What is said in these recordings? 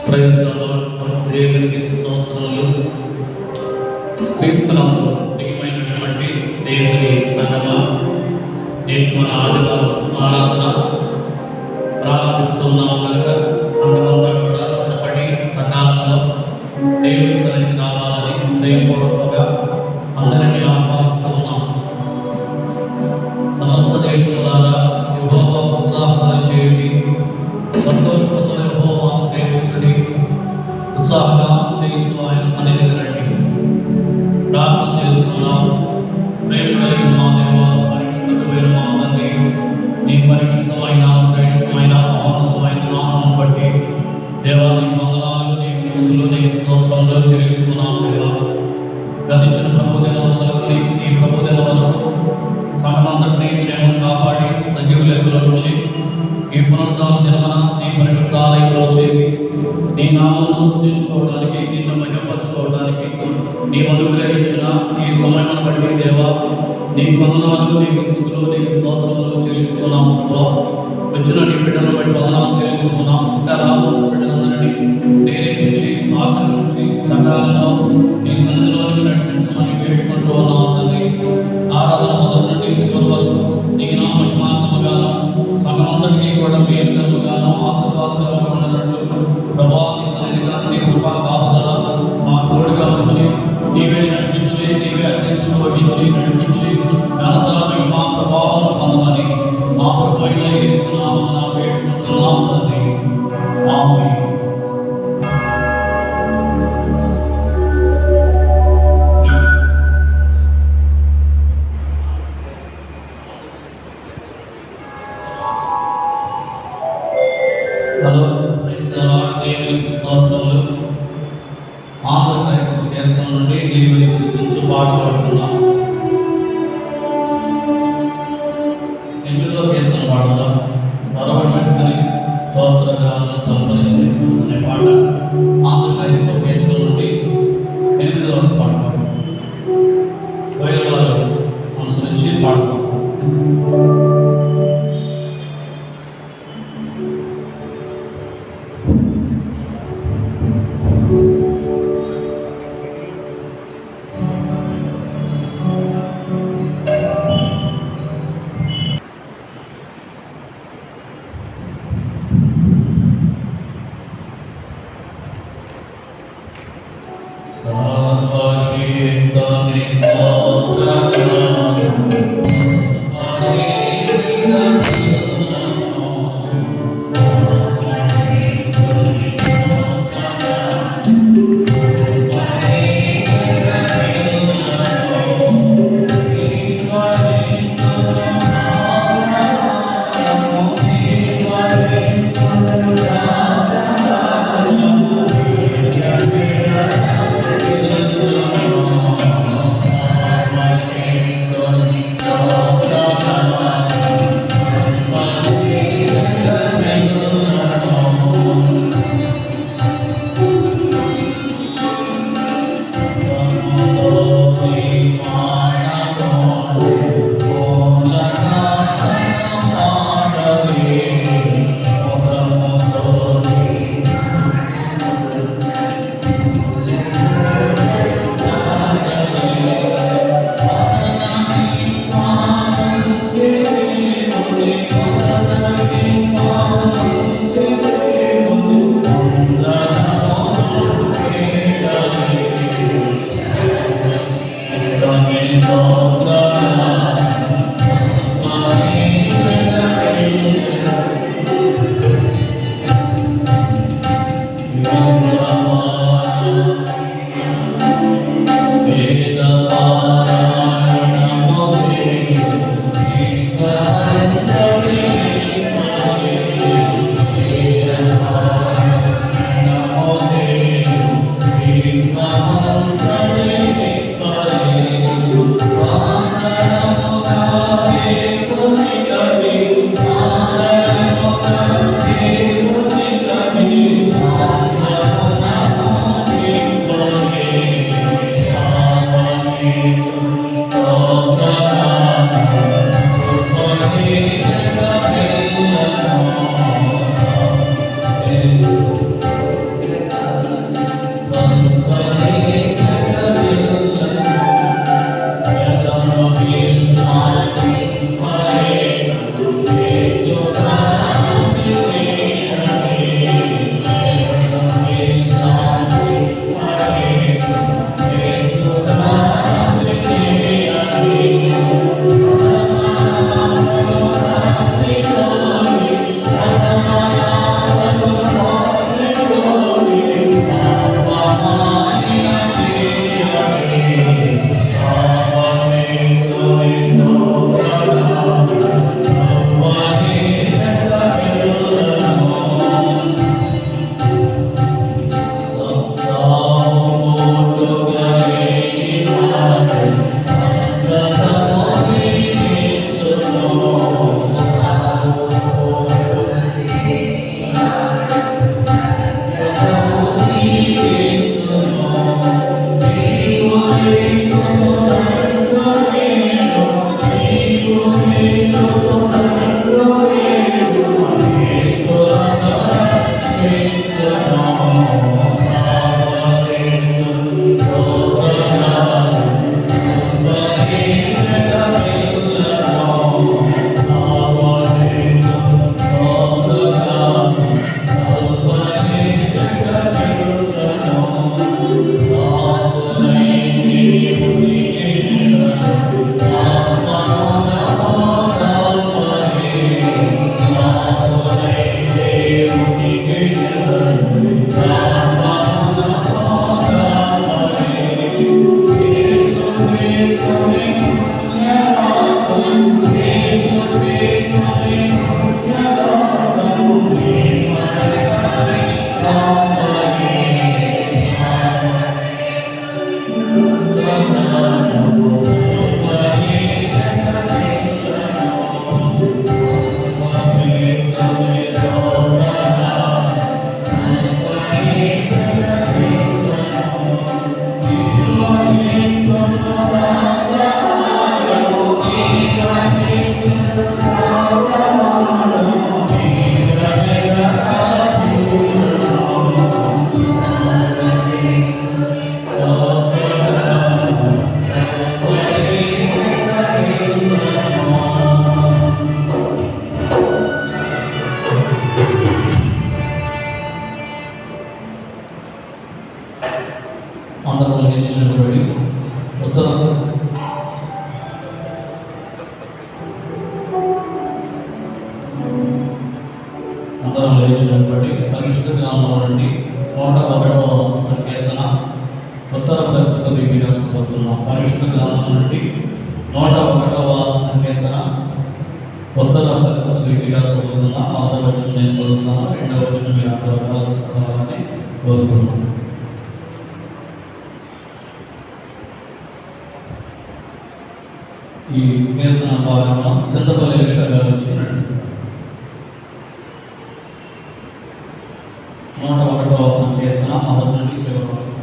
Praise the Lord. దేవునికి స్తోత్రములు. క్రీస్తునందు ప్రియమైనటువంటి దేవుని సంగమా, నేటి మన ఆదివారం ఆరాధన ప్రారంభిస్తున్నాము కనుక సంఘమంతా కూడా సిద్ధపడి సకాలంలో దేవుని సన్నిధికి రావాలని హృదయపూర్వకంగా అందరినీ ఆహ్వానిస్తూ ఉన్నాం. సమస్త దేశములారా యెహోవా ఉత్సాహంగా చేయుడి, సంతోషంతో యెహోవాను సేవించుడి, ఉత్సాహంగా చేస్తూ ఆయన సన్నిధికి రండి. ప్రార్థన చేసుకున్నాం. ప్రేమ కలిగిన మా దేవ, పరిశుద్ధమైన మా తండ్రి, నీ పరిశుద్ధమైన శ్రేష్టమైన మహోన్నతమైన నామమును బట్టి దేవానికి వందనాలు, నీకు స్తుతులు, నీకు స్తోత్రములు చెల్లిస్తున్నాం. దేవా, గతించిన ప్రభుదినం మొదలుకొని ఈ ప్రభుదినం వరకు సంఘమంతటిని క్షేమం కాపాడి సజీవ లెక్కలో ఉంచి ఈ పునరుద్ధాన దినమున నీ పరిశుద్ధాలయంలో చేరి నీ నామమును స్తుతించుకోవడానికి, నిన్ను మహిమపరచుకోవడానికి నీ అనుగ్రహించిన ఈ సమయమును బట్టి దేవా నీకు వందనాలు, నీకు స్తుతులు, నీకు స్తోత్రములు చెల్లిస్తున్నాం. ప్రభా, వచ్చిన నీ బిడ్డలను బట్టి వందనాలు చెల్లిస్తున్నాం. ఇంకా రావచ్చు బిడ్డలందరినీ ప్రేరేపించి ఆకర్షించి సకాలంలో నీ సన్నిధిలోనికి నడిపించమని వేడుకుంటూ ఉన్నాం తండ్రి. ఆరాధన మొదటి నుండి చివరి వరకు నీ నామ మహిమార్థముగాను సంఘమంతటికి కూడా మేలుకరముగాను ఆశీర్వాదకరంగా ఉన్నట్లు ప్రభా నీ సన్నిధిగా నీ కృపా కాపుదల మా తోడుగా వచ్చి నీవే నడిపించి, నీవే అధ్యక్షులు వహించి నడిపించి ఘనత మహిమా ప్రభావం పొందమని మా ప్రభు అయిన యేసు నామమున వేడుకుంటున్నాం తండ్రి. ఆమేన్. Hello, praise the Lord. దేవునికి స్తోత్రములు. ఆంధ్ర క్రైస్తవ కీర్తన నుండి దేవుని స్తుతించు పాట పాడుకుందాం. 8వ కీర్తన పాడుదాం. సర్వశక్తిని స్తోత్రగానం సంపరింది అనే పాట ఆంధ్ర క్రైస్తవ కీర్తన నుండి 8వ పాట పాడు. వారు అనుసరించి పాడుతాం. సర్వశక్తిని స్తోత్రగానం అందరూ లేచినటువంటి అందరం లేచినటువంటి పరిశుద్ధ గ్రంథంలో నుండి 101వ సంకీర్తన ఉత్తర ప్రకృత రీతిగా చదువుతున్నాం. పరిశుద్ధ గ్రంథం నుండి 101వ సంకీర్తన ఉత్తర ప్రకృత రీతిగా చదువుతున్నాం. మొదటి వచనం నేను చదువుతాను, రెండవ వచనం మీరు అందరూ కలిసి చదవాలని కోరుతున్నాను. ఈ కీర్తన భాగంలో చింతపల్లి ఎలీషా గారు వచ్చి నడిపిస్తారు. 101వ సంకీర్తన మొదటి నుండి చివరి వరకు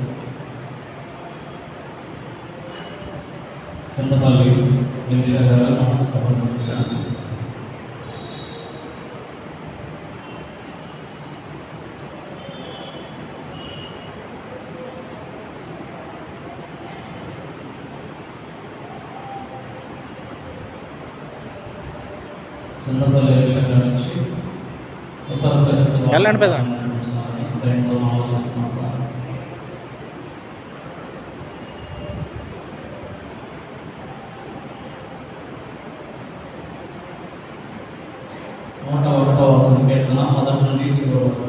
చింతపల్లి ఎలీషా గారు మన సభ నుంచి నడిపిస్తారు. చింతపల్లి ఎలీషా గారు నుంచి ఉత్తర ప్రకృత రెండుతో మాట్లాడుతున్నాం సార్. ఒకటవ సంకీర్తన మొదటి నుండి చివరి వరకు.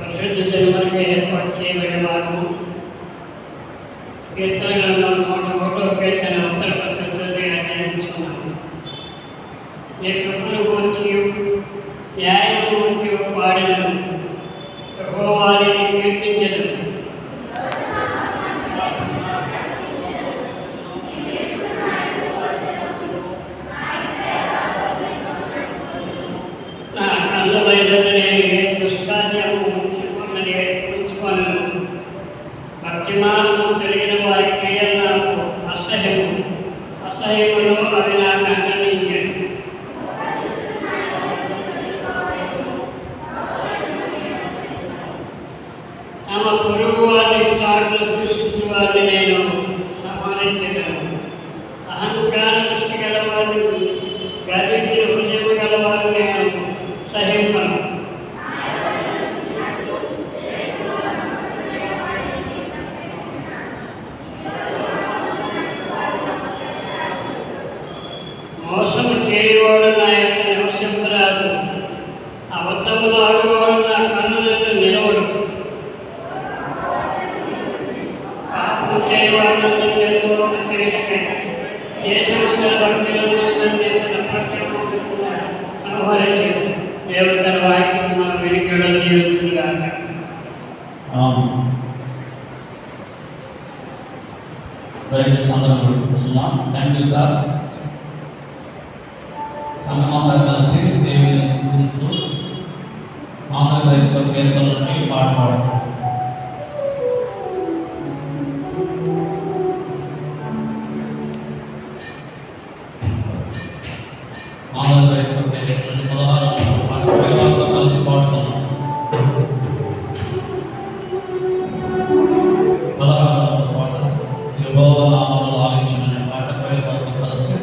పరిశుద్ధ జన్మలకు ఏర్పాటు చేయబడిన వారు కీర్తన గ్రంథం 101వ కీర్తన ఉత్తర ప్రకృతిని అధ్యయనించుకున్నాము. నీ కృపను గూర్చి న్యాయము గూర్చి పాడినను యెహోవాని కీర్తించెదను. నా కళ్ళ ఎదుట నేను ఏ దుష్కార్యము ఉంచుకొనను. భక్తిమార్గం తెలిగిన వారి క్రియలు నాకు అసహ్యములు అవి నాకు అంటనీయడు. తమ పొరుగు వారిని చాటులు దూషించు వారిని నేను సంహరించగలను. అహంకార దృష్టి గలవారిని గర్వించిన హృదయము గలవారిని నేను సహింపను. మోసము చేయవాడు నా యొక్క నివసింపరాదు. అబద్ధములు ఆడువాడు నా కన్నులను నిలవడు. పాపము చేయవాడు దేశమందరి భక్తులను తన ప్రత్యేక సంహరించడు. దేవుడు తన వాక్యం మన వెనుకలో జీవిస్తుందిగాక. దయచేసి అందరం కూర్చున్నాం. Thank you sir. సంఘమంతా కలిసి దేవుని స్తుతిస్తూ ఆంధ్ర క్రైస్తవ కీర్తన నుండి పాట పాడతాం. ఆంధ్ర క్రైస్తవ కీర్తన నుండి 16వ పాట కలిసి పాడుకుందాం. 16వ పాట యెహోవా నామమును ఆలకించుమనే పాట ప్రయోగాలతో కలిసి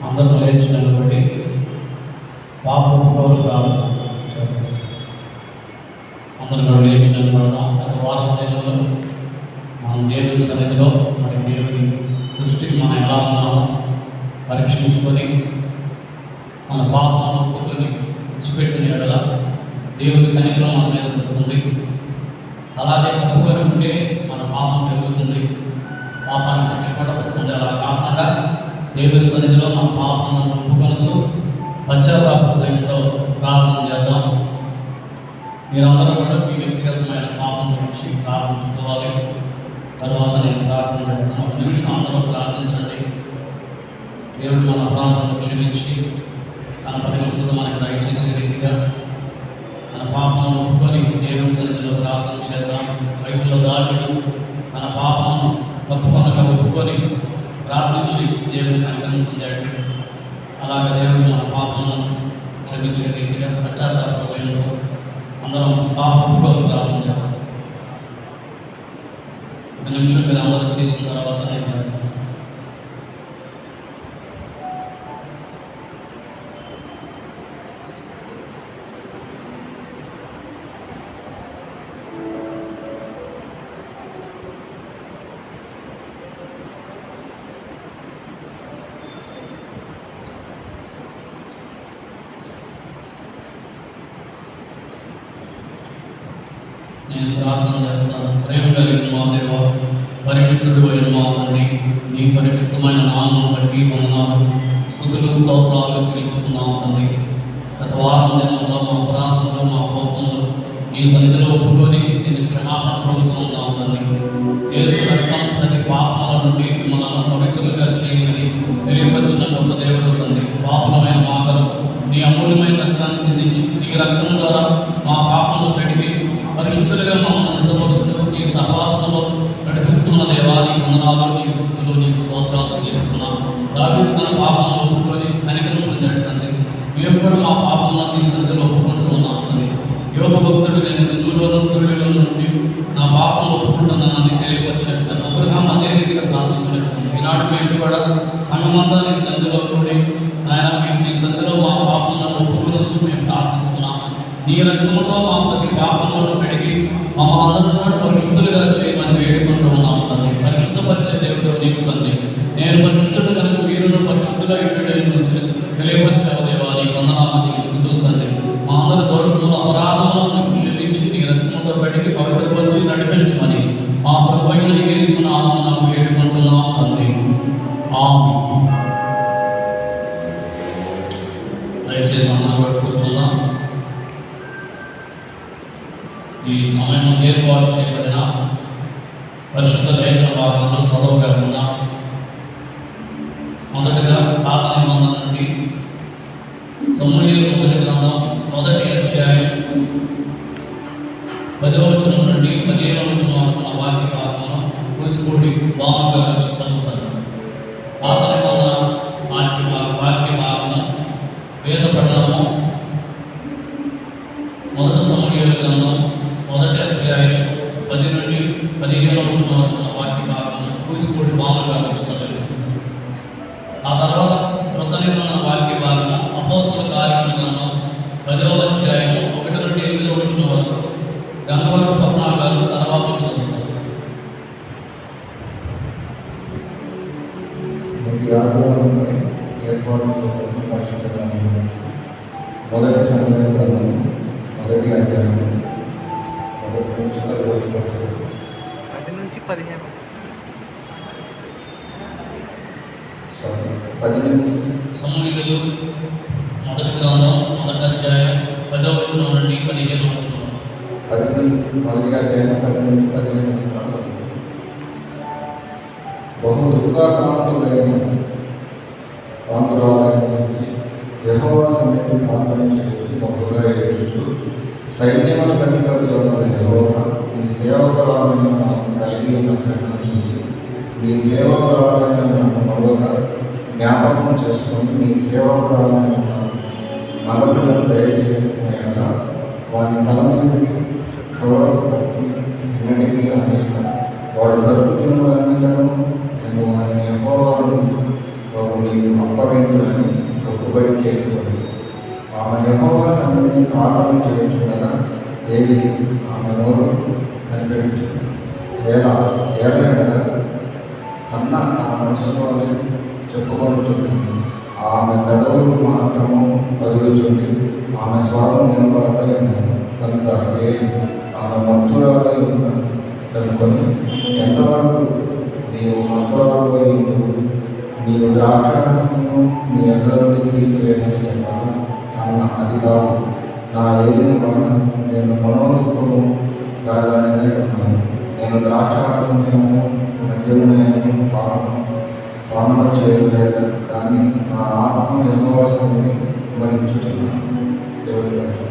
అందరూ లేచి నిలబడి పాప ఒప్పుకోలు ప్రారంభం చేద్దాం. అందరూ కూడా లేచి నిలబడదాం. గత వారం దినంలో మనం దేవుని సన్నిధిలో మరి దేవుని దృష్టికి మనం ఎలా ఉన్నామో పరీక్షించుకొని మన పాపను ఒప్పుకొని విడిచిపెట్టిన ఎడల దేవుని కనికరం మన మీదకి వస్తుంది. అలాగే ఒప్పుకొని ఉంటే మన పాపం పెరుగుతుంది, పాపానికి శిక్ష కూడా వస్తుంది. అలా కాకుండా దేవుని సన్నిధిలో మన పాపాలను ఒప్పుకొనుసు పశ్చాత్తాపంతో ప్రార్థన చేద్దాం. మీరందరూ కూడా మీ వ్యక్తిగతమైన పాపం గురించి ప్రార్థించుకోవాలి. తర్వాత నేను ప్రార్థన చేస్తాను. ఒక నిమిషం అందరూ ప్రార్థించండి. దేవుడు మన అపరాధనను క్షమించి తన పరిశుద్ధత మనకు దయచేసే రీతిగా మన పాపాలను ఒప్పుకొని దేవుని సన్నిధిలో ప్రార్థన చేద్దాం. బైబిల్లో దావీదు తన పాపాలను కప్పుకొనక ఒప్పుకొని ప్రార్థించి దేవుని కనికరం పొందాడు. అలాగే దేవుడు మన పాపాలను క్షమించే రీతిగా పశ్చాత్తాప హృదయంతో అందరం పాప ఒప్పుకొని ప్రార్థన చేద్దాం. ఒక నిమిషం మీరు అందరూ చేసిన తర్వాత నేను చేస్తాను. నేను ప్రార్థన చేస్తాను. ప్రేమ కలిగిన మా దేవ, పరిశుద్ధుడు అయిన మా తండ్రి, నీ పరిశుద్ధమైన నామం బట్టి వందనాలు, స్తుతులు స్తోత్రాలు చెల్లిస్తున్నాము తండ్రి. గత వారం దినంలో మా అపరాధంలో మా కోపంలో నీ సన్నిధిలో ఒప్పుకొని నేను క్షమాపణ పొందుతూ ఉన్నాము తండ్రి. యేసు రక్తం ప్రతి పాపాల నుండి మిమ్మల్ని పవిత్రులుగా చేయగలి తెలియపరిచిన గొప్ప దేవుడు తండ్రి. పాపమైన మా కొరకు నీ అమూల్యమైన రక్తాన్ని రక్తాన్ని చిందించి నీ రక్తం ద్వారా మా పాపములు కడిగి పరిశుద్ధులుగా మమ్మల్ని సిద్ధపరుస్తూ నీ సహవాసంలో నడిపిస్తున్న దేవా నీకు వందనాలు, నీకు స్తుతులు, నీకు స్తోత్రాలు చెల్లిస్తున్నాం. దావీదు తన పాపములు ఒప్పుకొని కనికరం పొందాడు తండ్రి. మేము కూడా మా పాపములను నీ సన్నిధిలో ఒప్పుకుంటూ ఉన్నాం తండ్రి. యోగ భక్తుడు నేను దున్నులోను తుళ్ళిలో నుండి నా పాపం ఒప్పుకుంటున్నానని తెలియపరిచాడు తండ్రి. అబ్రహాం అదే రీతిగా ప్రార్థించాడు తండ్రి. ఈనాడు మేము కూడా సంఘమంతా నీ సన్నిధిలో కూడి నాయన మేము నీ సన్నిధిలో మా పాపములను ఒప్పుకొనసు మేము ప్రార్థిస్తున్నాం. నీ రక్తముతో మా ప్రతి పాపములను కడిగి మమ్మల్ని అందరూ కూడా పరిశుద్ధులుగా చేయమని వేడుకుంటూ ఉన్నాం తండ్రి. పరిశుద్ధపరిచే దేవుడు నీకు తండ్రి. నేను పరిశుద్ధుడు కనుక మీరును పరిశుద్ధుగా ఇంటి తెలియపరిచావు దేవా, నీ వందనాలు, నీకు స్తుతులు తండ్రి. మా అందరి దోషములు అపరాధములను క్షమించి నీ రక్తంతో కడిగి పవిత్రపరిచి నడిపించమని మా ప్రభు అయిన యేసు నామమున వేడుకుంటున్నాం తండ్రి. ఆమేన్. దయచేసి అందరూ కూడా కూర్చుందాం. ఈ సమయంలో ఏర్పాటు చేయబడిన పరిశుద్ధ లేఖన భాగంలో చదవగా ఉన్నాం. మొదటగా పాత నిబంధన నుండి సమూయేలు మొదటి గ్రంథం 1వ అధ్యాయం 10వ వచనం నుండి 15వ వచనం వరకు ఉన్న వాక్య భాగంలో కూచిపూడి భావన గారు వచ్చి చదువుతారు. పాత నిబంధన వాక్య భాగము వేద పఠనము మొదటి సమూయేలు గ్రంథం 1వ అధ్యాయం 10 నుండి 15వ వచనం వరకు ఉన్న వాక్య భాగంలో కూచిపూడి భావన గారు వచ్చి చదివిస్తారు. ఆ తర్వాత క్రొత్త నిబంధన వాక్య భాగము అపోస్తల కార్యముల గ్రంథం 10వ అధ్యాయం 1 నుండి 8వ వచనం వరకు గంగవరం స్వప్న గారు తర్వాత చదువుతారు. ఆదివారంపై ఏర్పాటు చేయబడిన పరిశుద్ధ గ్రంథం మొదటి సమూయేలు గ్రంథం 1వ అధ్యాయం 1 నుంచి 10 నుంచి సమూయేలు మొదటి గ్రంథం 1వ అధ్యాయం 10వ వచనం నుండి 15వ వచనం. 1వ అధ్యాయం 10 నుంచి 15 బహు దుఃఖాక్రాంతులైన ప్రాంతురాలైన గురించి యెహోవా సన్నిధిని ప్రార్థన చేయించి బహుగా ఏడ్చుచు సైన్యములకు అధిపతి యొక్క యెహోవా నీ సేవకురాలైన నాకు కలిగి ఉన్న శ్రమను చూచి నీ సేవకురాలైన నన్ను మరొక జ్ఞాపకం చేసుకొని నీ సేవకురాలైన మగపిల్లను దయచేయగా వాని తల మీదకి క్షోరపు కత్తి ఎన్నటికీ రానియక వాడు బ్రతుకు దినములన్నిటను నేను వారిని యెహోవాను నీకు అప్పగింతులని మొక్కుబడి చేసుకొని ఆమె యెహోవా సన్నిధిని ప్రార్థన చేయించుండగా ఏలి ఆమె నోరు కనిపెట్టుచుంది. ఏలయనగా హన్న తన మనసులోనే చెప్పుకొనుచుంది. ఆమె పెదవులు మాత్రము కదులుచుండి ఆమె స్వరం వినబడకై ఉన్నది. కనుక ఏలి ఆమె మత్తురాలై ఉన్నది కనుకొని ఎంతవరకు నీవు మత్తురాలై ఉండు, నీవు ద్రాక్షారసమును నీ యొద్ద నుండి తీసివేయమని చెప్పగా అన్న అది కాదు, నా ఏలిన వలన నేను మనోదుఃఖము గలగానే ఉన్నాను. నేను ద్రాక్షారసమును మద్యమునైనను పానము చేయలేదు, కానీ నా ఆత్మ యెహోవా సన్నిధిని స్మరించుచున్నాను. దేవుడి పరిశుద్ధ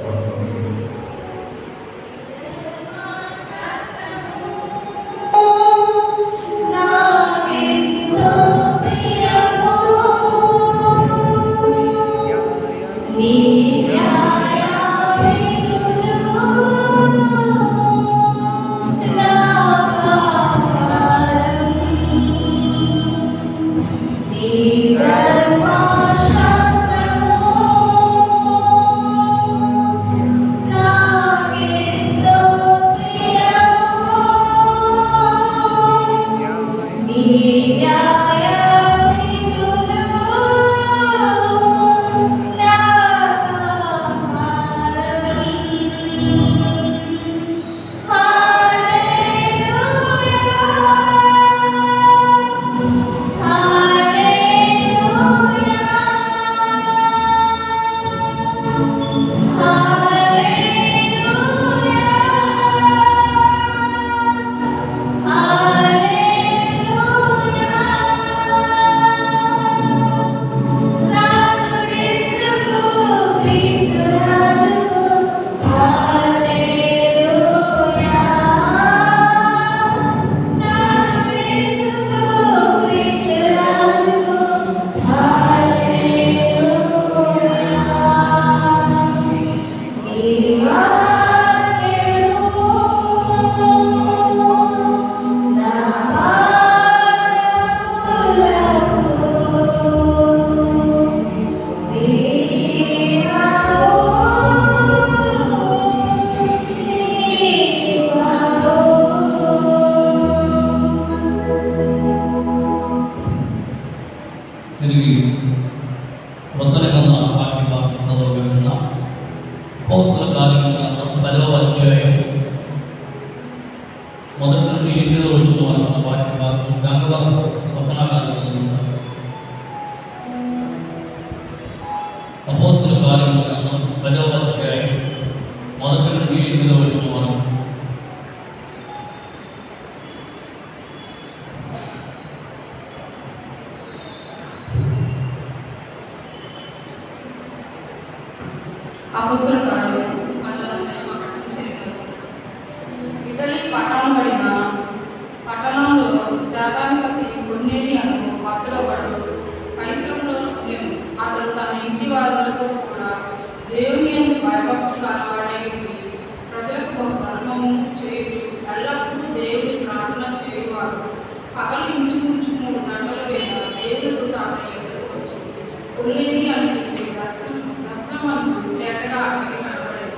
8వ వచనం వరకు ఉన్న వాక్య భాగం గంగవరం స్వప్న గారు చదువుతారు. అపోస్తల కార్యముల గ్రంథం 10వ అధ్యాయం 1 నుండి 8వ వచనం వరకు. అపోస్తల కార్యము ఇటలీ పట్టణంలో శాతాధిపతి కొర్నేలి అను భక్తుడొకడు పైసంలో ఉండెను. అతడు తన ఇంటి వారులతో కూడా దేవుని యందు భయభక్తులు కలవాడై ఉండి ప్రజలకు బహు ధర్మము చేయుచు ఎల్లప్పుడూ దేవుని ప్రార్థన చేయువాడు. పగలు ఇంచుమించు 3 గంటల వేళ దేవుని దూత అతని యొద్దకు వచ్చి కొర్నేలి అని దర్శనమందు తేటగా అతనికి కనబడెను.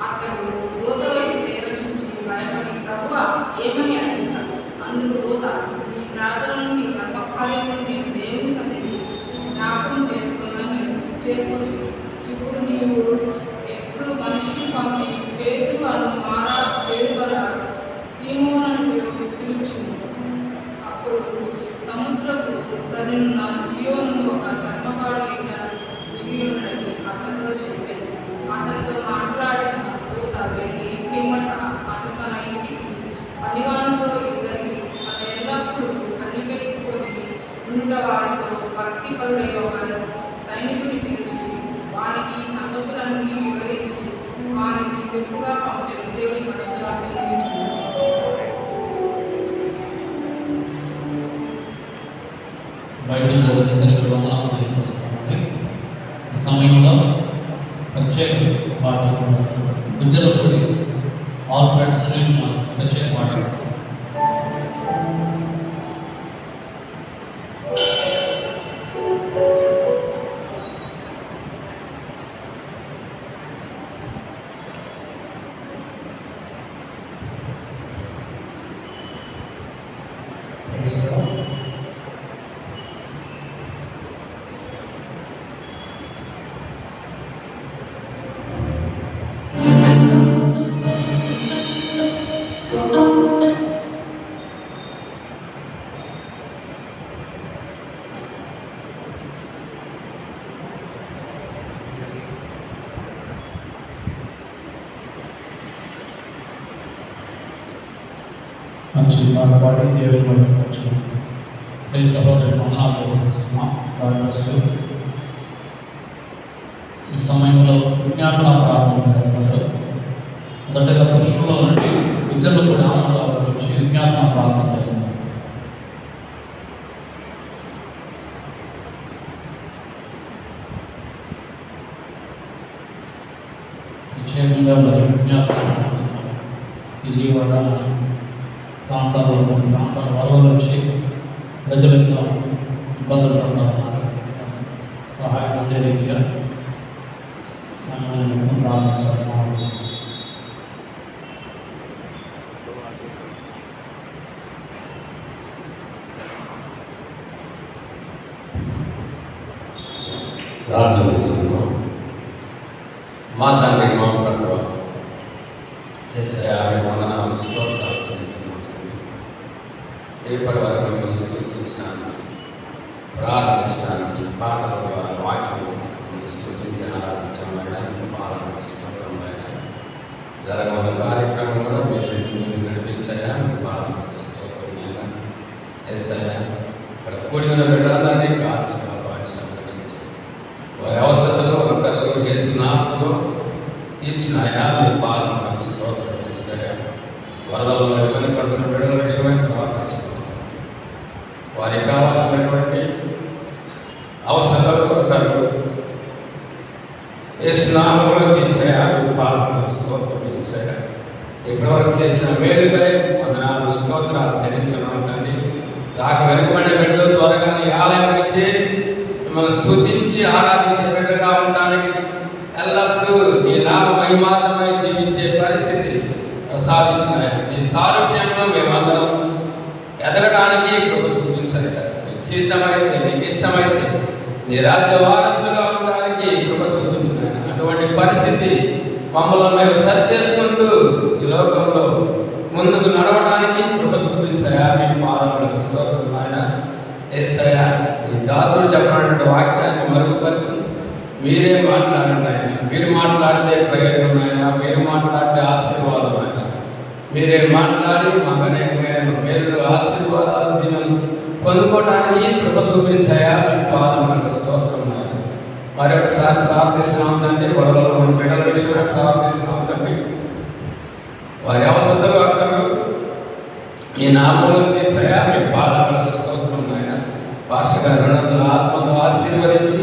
అతడు దూత వైపు తేర చూచి భయపడి ప్రభువా ఏమని అడిగాడు. అందుకు దూత, నీ ప్రార్థనను నీ ధర్మకార్యములు నేను దేవుని సన్నిధి జ్ఞాపకం చేసుకుని ఇప్పుడు నీవు ఎప్పుడు మనుషులు పంపి పేతురు అను మారా పేరు గల సీమోనును పిలుచు. అప్పుడు సముద్రపు తనున్న సియోను ఒక చర్మకాడు దిగి ఉన్నట్టు అతనితో చెప్పాను. అతనితో మాట్లాడిన దూత వెళ్ళి పిమ్మట అతను తన ఇంటికి పనివానితో ఇద్దరి అతను ఎల్లప్పుడూ కనిపెట్టుకొని ఉండుట వారితో భక్తి పరుడై ఒక సైనికుని పిలిచి వానికి సంగతులన్నీ వివరించి వానికి మెప్పుగా పంపాను. దేవుని పరిశుద్ధ వాక్యం దీవించును. బైబిల్ చదివిన వందనాలు తెలియపరుస్తున్నామండి. ఈ సమయంలో ప్రత్యేక పాటలు గుజ్జలపూడి ఆల్ఫ్రెడ్ సునీల్ ప్రత్యేక పాటలు మంచి పాటపాడి దేవుని మహిమపరచుకున్నాం. ప్రియ సహోదరుడు వందనాలు తెలియజేస్తున్నాం. ఈ సమయంలో విజ్ఞాపన ప్రార్థన చేస్తారు. మొదటగా పురుషుల్లో నుండి విద్యలో కూడా ఆనందరావు గారు వచ్చి విజ్ఞాపన ప్రార్థన చేస్తారు. ప్రత్యేకంగా మరి విజ్ఞాపన విజయవాడ ప్రాంతాల్లో కొన్ని ప్రాంతాల వరదలు వచ్చి ప్రజలు ఎన్నో ఇబ్బందులు పడుతూ ఉన్నారు. సహాయం అందే రీతిగా నిమిత్తం ప్రార్థించాలని ఆలోచిస్తున్నాం. ప్రార్థన చేసుకుందాం. మా తండ్రి మా ప్రభువా, యేసయ్యా వందనాలు స్తోత్రాలు చెల్లించున్నాను. ఇప్పటి వరకు మిమ్మల్ని స్తుతించడానికి, ప్రార్థించడానికి పాటల ద్వారా వాక్యం స్తుతించి ఆరాధించడానికి పాలన స్తోత్రమైన జరగని కార్యక్రమంలో మీరు నడిపించాయా పాలన స్తోత్రమైన యేసయ్యా. ఇక్కడ కూడి ఉన్న బిడ్డలందరినీ కాల్చి కాపాడి సంరక్షించి వారి అవసరాలు ఒకరు వేసినాపులో తీర్చిన పాలన స్తోత్రం చేశాయా. వరదల్లో వెనుకొచ్చిన బిడ్డల విషయమై ప్రార్థిస్తున్నాం. వారికి కావాల్సినటువంటి అవసరాలు ఒకరు వేసినాపులో తీర్చాయా పాలన స్తోత్రం చేశాయా. ఇప్పటివరకు చేసిన మేలుకై వందనాలు స్తోత్రాలు చెల్లించున్నాం తండ్రి. రాక వెనుకబడిన బిడ్డలు త్వరగా నీ ఆలయానికి చేరి మిమ్మల్ని స్తుతించి ఆరాధించే బిడ్డగా ఉండడానికి ఎల్లప్పుడూ నీ నామ మహిమార్థమై జీవించే పరిస్థితి ప్రసాదించిన నీ సారూప్యంలో మేమందరం ఎదగడానికి కృప చూపించాలి. నిశ్చితమైతే నీకు ఇష్టమైతే నీ రాజ్య వారసులుగా ఉండడానికి కృప చూపించిన అటువంటి పరిస్థితి మమ్మల్ని మేము సరి చేసుకుంటూ ఈ లోకంలో ముందుకు నడవడానికి కృప చూపించాలి. మీరు మాట్లాడితే ప్రయోజనం ఆయన, మీరు మాట్లాడితే ఆశీర్వాదం ఆయన. మీరే మాట్లాడి మాకు అనేకమైన మేలు ఆశీర్వాదాలు దీవెనలు పొందుకోవడానికి కృప చూపించాయా. మీ పాదములకు స్తోత్రం ఆయన. మరొకసారి ప్రార్థిస్తున్నాం తండ్రి. వరలో ఉన్న బిడ్డల విషయమే ప్రార్థిస్తున్నాం తండ్రి. వారి అవసరాలు అక్కర్లు మీ నామంలో తీర్చాయా. మీ పాదములకు స్తోత్రం ఆయన. పాస్టర్ గారి రుణంతుల ఆత్మతో ఆశీర్వదించి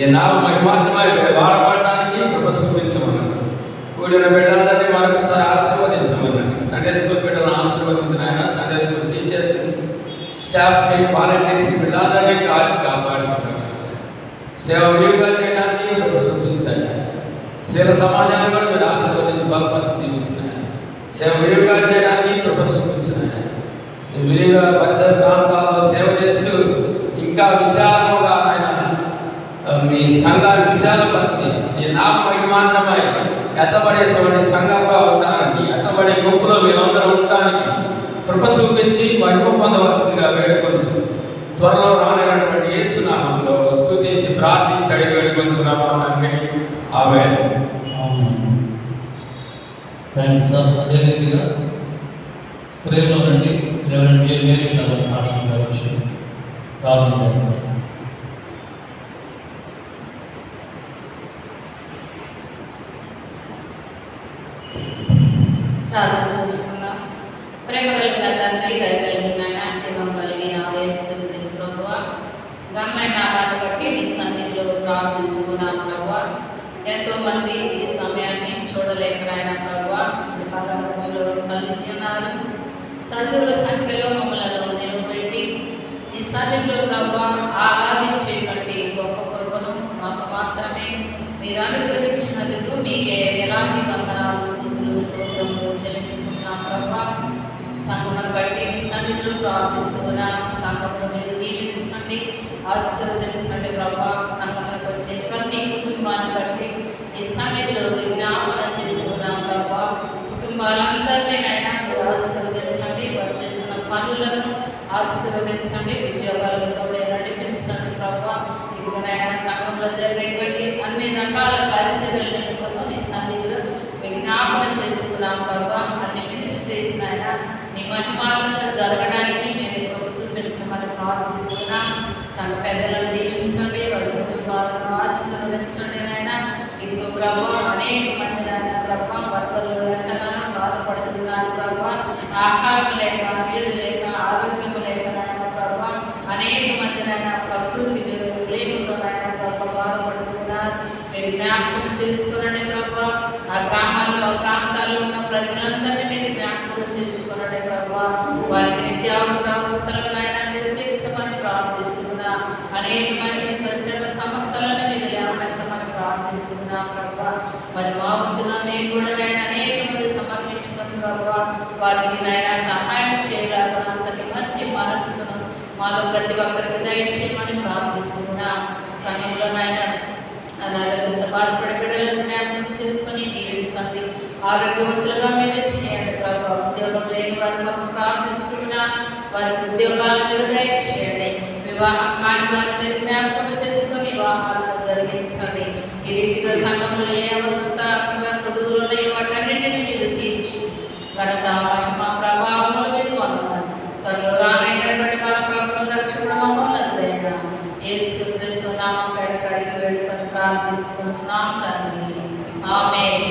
ఈ నామ మహిమాత్మై వాడబడడానికి కృప చూపించమన్నారు. కూడిన బిడ్డలందరినీ మరొకసారి ఆశీర్వదించమన్నారు. సండే స్కూల్ బిడ్డలను ఆశీర్వదించిన ఆయన, సండే స్కూల్ టీచర్స్, స్టాఫ్ని, వాలంటీర్స్ బిడ్డలందరినీ కాచి కాపాడి సంరక్షించారు. సేవ విరివిగా చేయడానికి కృప చూపించారు. సేవ సమాజాన్ని కూడా మీరు ఆశీర్వదించి బలపరిచి దీవించిన సేవ విరివిగా చేయడానికి కృప చూపించిన విరివిగా పరిసర ప్రాంతాల్లో సేవ చేస్తూ ఇంకా విశాలంగా ఆయన మీ సంఘాన్ని విశాలపరిచి ఈ నామ మహిమాన్నమై ఎత్తబడేటువంటి సంఘంగా ఉంటారని, ఎత్తబడే గుంపులో మేమందరం ఉండటానికి కృప చూపించి మహిమ పొందవలసిందిగా వేడుకొంచు. త్వరలో రానటువంటి యేసు నామంలో స్తుతించి ప్రార్థించి అడిగి వేడుకొంచున్నామా తండ్రి. ఆమేన్. Thanks sir. అదే రీతిగా స్త్రీలో నుండి రెవరెండ్ జే మేరీ షాదర్ పాస్టర్ గారు వచ్చి ప్రార్థన చేస్తారు. ప్రార్థన చేసుకుందాం. ప్రేమ కలిగిన తండ్రి, దయ కలిగిన ఆయన, జీవం కలిగిన యేసు క్రీస్తు ప్రభువా, గమ్య నామాన్ని బట్టి నీ సన్నిధిలో ప్రార్థిస్తున్నాం ప్రభువా. ఎంతోమంది ఈ సమయాన్ని చూడలేకనైనా ప్రభువా మీరు పరలోకంలో కలిసి ఉన్నారు. సజీవుల సంఖ్యలో మమ్మలను నిలబెట్టి ఈ సన్నిధిలో ప్రభువా ఆరాధించేటువంటి గొప్ప కృపను మాకు మాత్రమే మీరు అనుగ్రహించినందుకు మీకే ఎలాంటి వందనాలు, స్థితులు, స్తోత్రములు చెల్లించుకున్నాం ప్రభువా. సంఘమును బట్టి మీ సన్నిధిలో ప్రార్థిస్తున్నాం. సంఘమును మీరు దీవించండి, ఆశీర్వదించండి ప్రభువా. సంఘములకు వచ్చే ప్రతి కుటుంబాన్ని బట్టి ఈ సన్నిధిలో విజ్ఞాపన చేస్తున్నాం ప్రభువా. కుటుంబాలందరినీ నైనా మీరు ఆశీర్వదించండి, వారు చేస్తున్న పనులను ఆశీర్వదించండి, ఉద్యోగాలతో నడిపించండి ప్రభువా. ఇదిగోనైనా సంఘంలో జరిగేటువంటి అన్ని రకాల పరిచర్యల నిమిత్తము నీ సన్నిధిలో విజ్ఞాపన చేస్తున్నాం ప్రభువా. అన్ని మినిస్ట్రీస్ అయినా నీ మహిమార్థంగా జరగడానికి మీరు కృప చూపించమని ప్రార్థిస్తున్నాం. సంఘ పెద్దలను దీవించండి, వారి కుటుంబాలను ఆశీర్వదించండి నాయనా. ఇదిగో ప్రభువా అనేక మంది నాయన ప్రభువా భర్తలు ఎంతగానో బాధపడుతున్నారు ప్రభువా. ఆహారం లేక, నీళ్లు లేక, ఆరోగ్యం లేక నాయన ప్రభువా అనేక మంది నాయన ప్రకృతి లేముతో నాయన ప్రభువా బాధపడుతున్నారు. మీరు జ్ఞాపకం చేసుకునండి ప్రభువా. ఆ గ్రామాల్లో, ఆ ప్రాంతాల్లో ఉన్న ప్రజలందరినీ మీరు జ్ఞాపకం చేసుకునండి ప్రభువా. వారికి నిత్యావసరాలు నాయన మీరు తీర్చమని ప్రార్థిస్తున్నా. అనేక మంది స్వచ్ఛంద సంస్థలను మీరు లేవనెత్తమని ప్రార్థిస్తున్నా ప్రభువా. మరి మా వంతుగా మేము కూడా నాయన అనేక మంది సమర్పించుకుని ప్రభువా వారికి నాయన సహాయం చేయగలరు. అంతటి మంచి మనస్సును మాలో ప్రతి ఒక్కరికి దయచేయమని ప్రార్థిస్తున్నా. సమయంలో నాయన అనారోగ్యంతో బాధపడే బిడ్డలను జ్ఞాపకం చేసుకొని దీవించండి, ఆరోగ్యవంతులుగా మీరు చేయండి ప్రభావ. ఉద్యోగం లేని వారి కొరకు ప్రార్థిస్తున్నా, వారికి ఉద్యోగాలను మీరు దయచేయండి. వివాహం కాని వారిని మీరు జ్ఞాపకం చేసుకొని వివాహాలను జరిగించండి. ఈ రీతిగా సంఘంలో ఏ అవసరత కొదువులు ఉన్నాయి వాటన్నిటిని మీరు తీర్చి ఘనత, మహిమ, ప్రభావములు మీరు పొందాలి. త్వరలో రానైనటువంటి మన ప్రభువు రక్షకుడు మహోన్నతుడైన యేసు క్రీస్తు నామం పేరిట అడిగి వేడుకొని ప్రార్థించుకుంటున్నాం తండ్రి. ఆమేన్.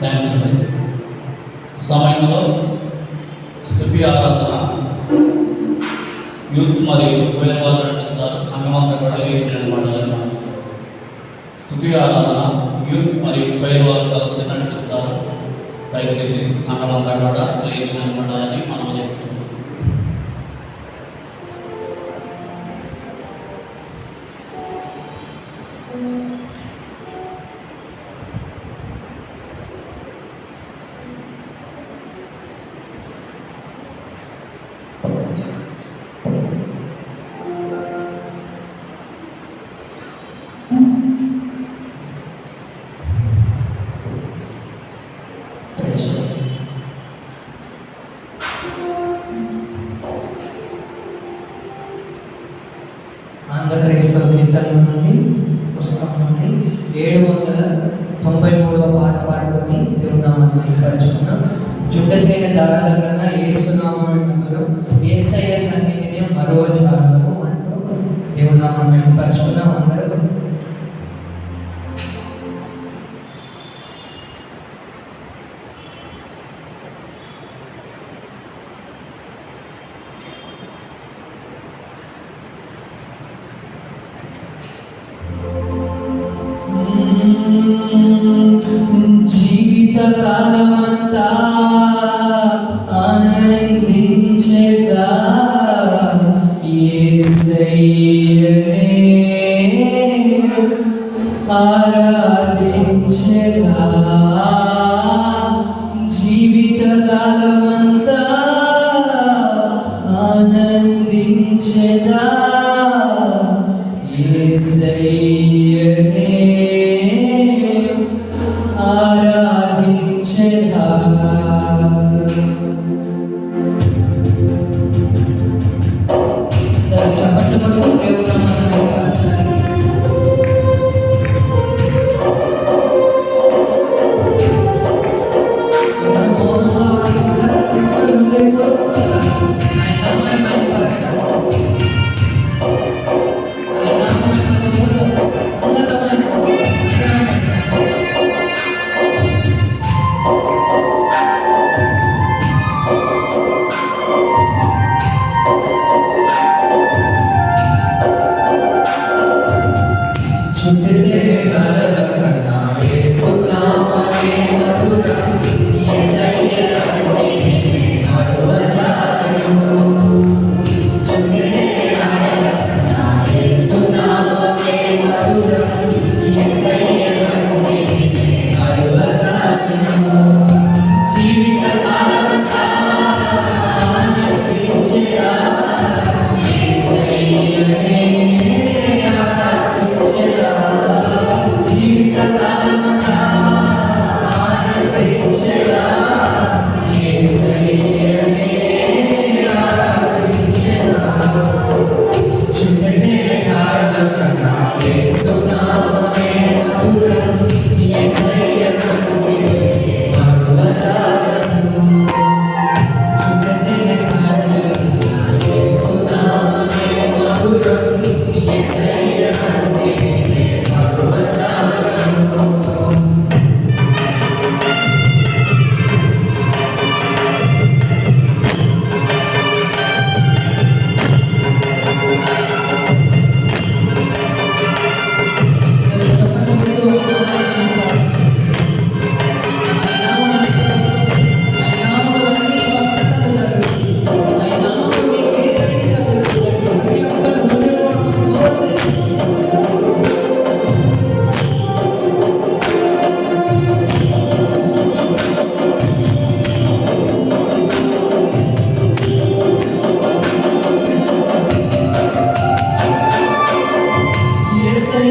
థ్యాంక్స్ అండి. సమయంలో స్తుతి ఆరాధన యూత్ మరియు వేరే వాళ్ళు నడిపిస్తారు. సంఘమంతా కూడా లేచి నిలబడాలని మనం చేస్తాం. స్తుతి ఆరాధన యూత్ మరియు వేరే వాళ్ళు కలిసి నడిపిస్తారు. దయచేసి సంఘమంతా కూడా లేచి నిలబడాలని మనం చేస్తాం. కీర్తనల నుండి పుస్తకం నుండి 793వ పాట పాడుకొని దేవుని నామాన్ని మహిమపరచుకున్నాం. జుండతైన దారాల కన్నా యేసునామం మధురం, యేసయ్య సన్నిధిని మరో జాలము అంటూ దేవుని నామాన్ని మహిమపరచుకున్నాం. అందరూ జీవితకాలమంతా ఆనందించేదా యేసయ్యనే ఆరాధించేదా, జీవితకాలమంతా ఆనందించేదా యేసయ్యనే ఆరాధించేదా. చప్పట్లు కొడుతూ దేవుని నామాన్ని మహిమపరచాలి. ఎవరు మౌనంగా ఉంటారో దేవుడు హృదయపూర్వకంగా ఆయన నామాన్ని మహిమపరచాలి. ఆయన నామమునకు ఉన్నతమైన Yes,